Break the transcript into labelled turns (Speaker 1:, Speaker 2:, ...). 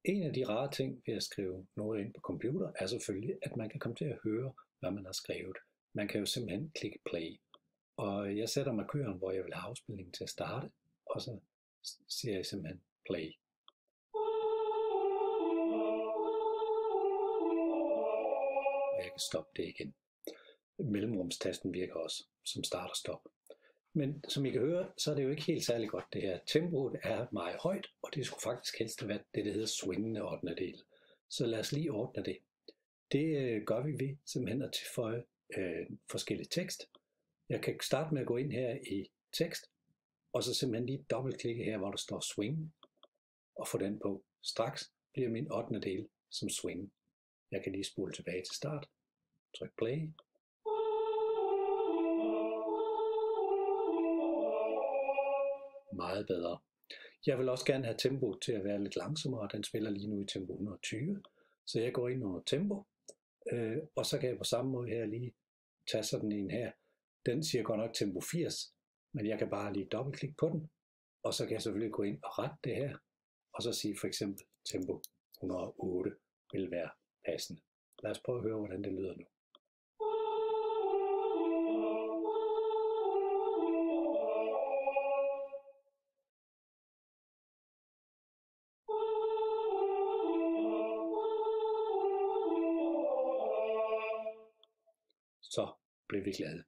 Speaker 1: En af de rare ting ved at skrive noget ind på computer er selvfølgelig, at man kan komme til at høre, hvad man har skrevet. Man kan jo simpelthen klikke play. Og jeg sætter markøren, hvor jeg vil have afspilningen til at starte, og så siger jeg simpelthen play. Og jeg kan stoppe det igen. Mellemrumstasten virker også som start og stop. Men som I kan høre, så er det jo ikke helt særlig godt det her. Tempoet er meget højt, og det skulle faktisk helst være det, der hedder swingende ottendedel. Så lad os lige ordne det. Det gør vi ved simpelthen at tilføje forskellig tekst. Jeg kan starte med at gå ind her i tekst, og så simpelthen lige dobbeltklikke her, hvor der står swing, og få den på. Straks bliver min ottendedel som swing. Jeg kan lige spole tilbage til start. Tryk play. Meget bedre. Jeg vil også gerne have tempoet til at være lidt langsommere. Den spiller lige nu i tempo 120. Så jeg går ind under tempo. Og så kan jeg på samme måde her lige tage sådan en her. Den siger godt nok tempo 80. Men jeg kan bare lige dobbeltklikke på den. Og så kan jeg selvfølgelig gå ind og rette det her. Og så sige for eksempel tempo 108 vil være passende. Lad os prøve at høre, hvordan det lyder nu. Så blev vi glade.